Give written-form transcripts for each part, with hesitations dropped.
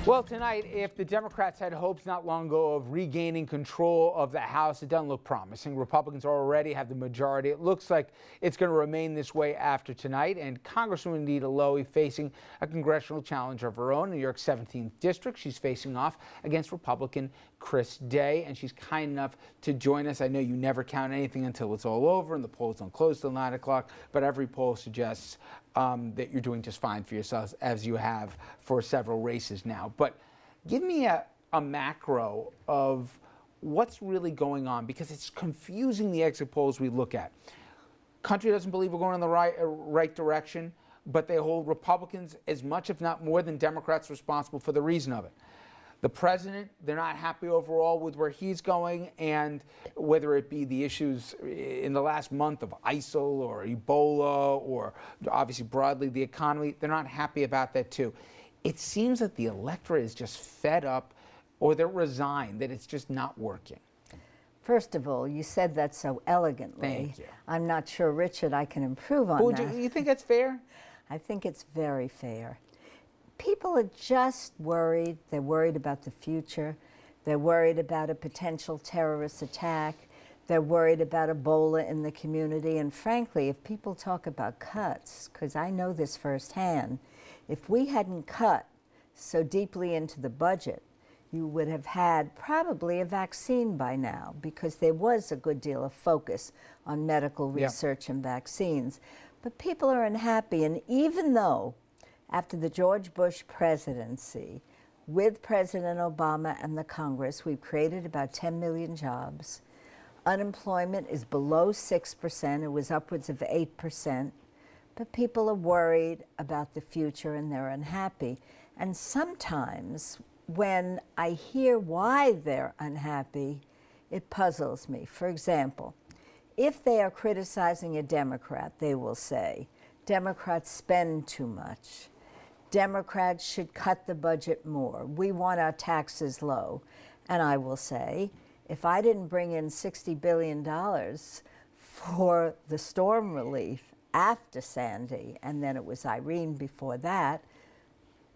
Well, tonight, if the Democrats had hopes not long ago of regaining control of the House, it doesn't look promising. Republicans already have the majority. It looks like it's going to remain this way after tonight. And Congresswoman Nita Lowey facing a congressional challenge of her own in New York's 17th district. She's facing off against Republican Chris Day, and she's kind enough to join us. I know you never count anything until it's all over and the polls don't close till 9 o'clock, but every poll suggests that you're doing just fine for yourselves, as you have for several races now. But give me a macro of what's really going on, because it's confusing, the exit polls we look at. Country doesn't believe we're going in the right direction, but they hold Republicans as much, if not more, than Democrats responsible for the reason of it. The president, they're not happy overall with where he's going, and whether it be the issues in the last month of ISIL or Ebola or obviously broadly the economy, they're not happy about that too. It seems that the electorate is just fed up, or they're resigned that it's just not working. First of all, you said that so elegantly. Thank you. I'm not sure, Richard, I can improve on that. You think that's fair? I think it's very fair. People are just worried. They're worried about the future. They're worried about a potential terrorist attack. They're worried about Ebola in the community. And frankly, if people talk about cuts, because I know this firsthand, if we hadn't cut so deeply into the budget, you would have had probably a vaccine by now, because there was a good deal of focus on medical research and vaccines. But people are unhappy, and even though after the George Bush presidency, with President Obama and the Congress, we've created about 10 million jobs. Unemployment is below 6%. It was upwards of 8%. But people are worried about the future and they're unhappy. And sometimes when I hear why they're unhappy, it puzzles me. For example, if they are criticizing a Democrat, they will say, Democrats spend too much. Democrats should cut the budget more. We want our taxes low. And I will say, if I didn't bring in $60 billion for the storm relief after Sandy, and then it was Irene before that,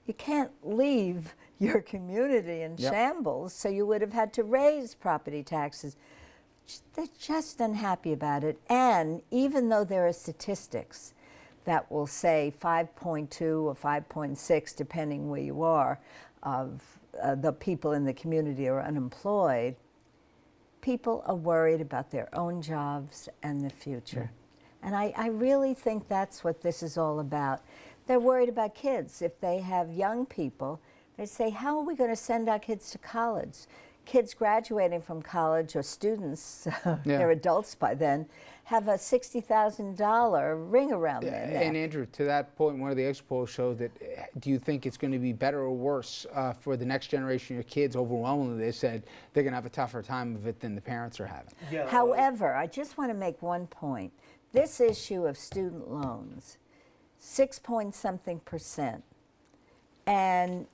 you can't leave your community in shambles, so you would have had to raise property taxes. They're just unhappy about it. And even though there are statistics that will say 5.2 or 5.6, depending where you are, of the people in the community are unemployed, people are worried about their own jobs and the future. And I really think that's what this is all about. They're worried about kids. If they have young people, they say, how are we going to send our kids to college? Kids graduating from college, or students, they're adults by then, have a $60,000 ring around their neck. And Andrew, to that point, one of the exit polls showed that, do you think it's going to be better or worse for the next generation of your kids? Overwhelmingly, they said they're going to have a tougher time of it than the parents are having. Yeah. However, I just want to make one point. This issue of student loans, 6-point-something%, and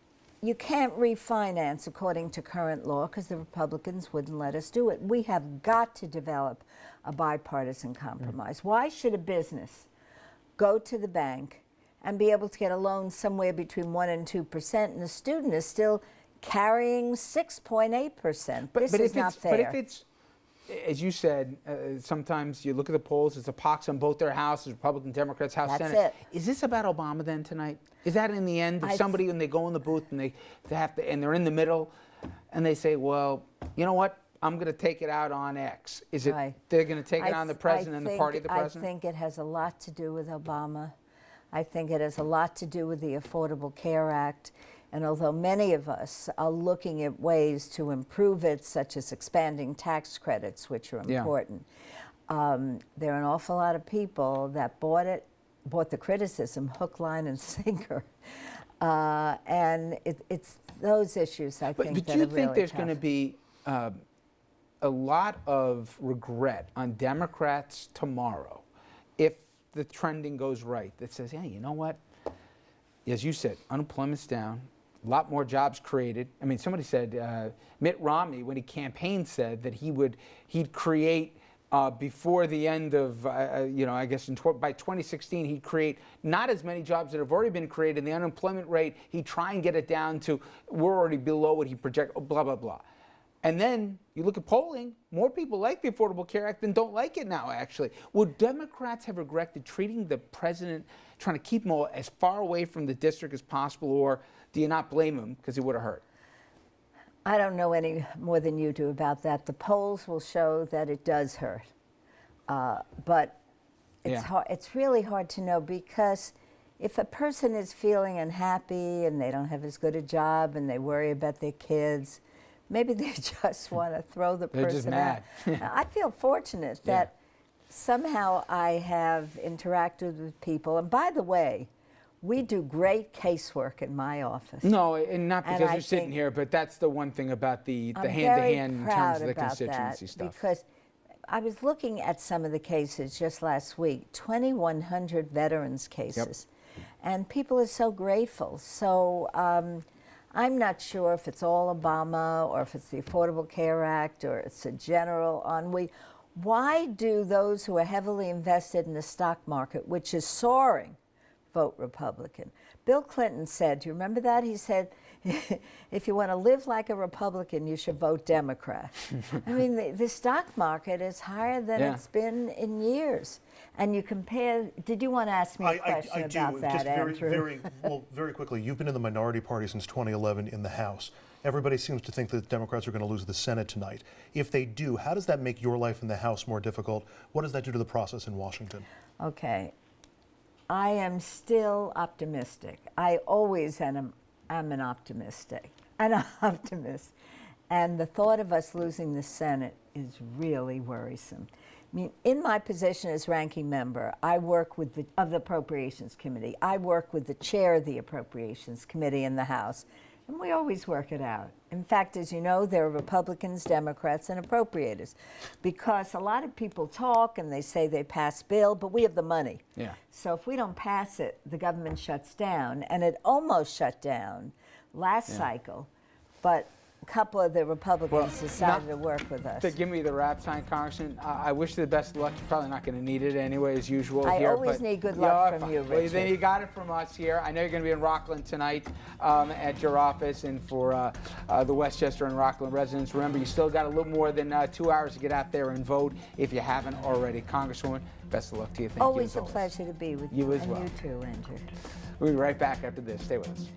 you can't refinance according to current law because the Republicans wouldn't let us do it. We have got to develop a bipartisan compromise. Why should a business go to the bank and be able to get a loan somewhere between 1 and 2%, and the student is still carrying 6.8%? This is not fair. But if it's, as you said, sometimes you look at the polls, it's a pox on both their houses, Republican, Democrats, House, Senate. That's it. Is this about Obama then tonight? Is that in the end, if somebody, when they go in the booth and they have to, and they're in the middle, and they say, well, you know what, I'm going to take it out on X. Is it they're going to take it on the president and the party of the president? I think it has a lot to do with Obama. I think it has a lot to do with the Affordable Care Act. And although many of us are looking at ways to improve it, such as expanding tax credits, which are important, there are an awful lot of people that bought the criticism hook, line, and sinker. And it's those issues, I think, but that do you are think really there's tough. going to be a lot of regret on Democrats tomorrow if the trending goes right, that says, hey, you know what? As you said, unemployment's down, a lot more jobs created. I mean, somebody said, Mitt Romney, when he campaigned, said that he'd create before the end of, I guess by 2016, he'd create not as many jobs that have already been created. The unemployment rate, he'd try and get it down to, we're already below what he projected, blah, blah, blah. And then you look at polling, more people like the Affordable Care Act than don't like it now, actually. Would Democrats have regretted treating the president, trying to keep him as far away from the district as possible, or do you not blame him because he would have hurt? I don't know any more than you do about that. The polls will show that it does hurt. But it's really hard to know, because if a person is feeling unhappy and they don't have as good a job and they worry about their kids, maybe they just want to throw the They're person just mad. out. I feel fortunate that somehow I have interacted with people. And by the way, we do great casework in my office. No, and not because you're sitting here, but that's the one thing about the hand-to-hand in terms of the constituency stuff. Because I was looking at some of the cases just last week, 2,100 veterans cases. Yep. And people are so grateful. So I'm not sure if it's all Obama or if it's the Affordable Care Act or it's a general ennui. Why do those who are heavily invested in the stock market, which is soaring, vote Republican? Bill Clinton said, do you remember that? He said, if you want to live like a Republican, you should vote Democrat. I mean, the stock market is higher than it's been in years. And you compare, did you want to ask me a question about that, just Andrew? very quickly, you've been in the minority party since 2011 in the House. Everybody seems to think that Democrats are going to lose the Senate tonight. If they do, how does that make your life in the House more difficult? What does that do to the process in Washington? Okay. I am still optimistic. I always am an optimist. And the thought of us losing the Senate is really worrisome. I mean, in my position as ranking member, I work with the Appropriations Committee. I work with the chair of the Appropriations Committee in the House, and we always work it out. In fact, as you know, there are Republicans, Democrats, and appropriators, because a lot of people talk and they say they pass bill, but we have the money. Yeah. So if we don't pass it, the government shuts down, and it almost shut down last cycle, but a couple of the Republicans decided to work with us. To give me the rap sign, Congressman, I wish you the best of luck. You're probably not going to need it anyway, as usual I here. always need good luck from you, Richard. Well, then you got it from us here. I know you're going to be in Rockland tonight at your office, and for the Westchester and Rockland residents, remember, you still got a little more than 2 hours to get out there and vote if you haven't already. Congresswoman, best of luck to you. Thank you. Always a pleasure to be with you. You as well. And you too, Andrew. We'll be right back after this. Stay with us.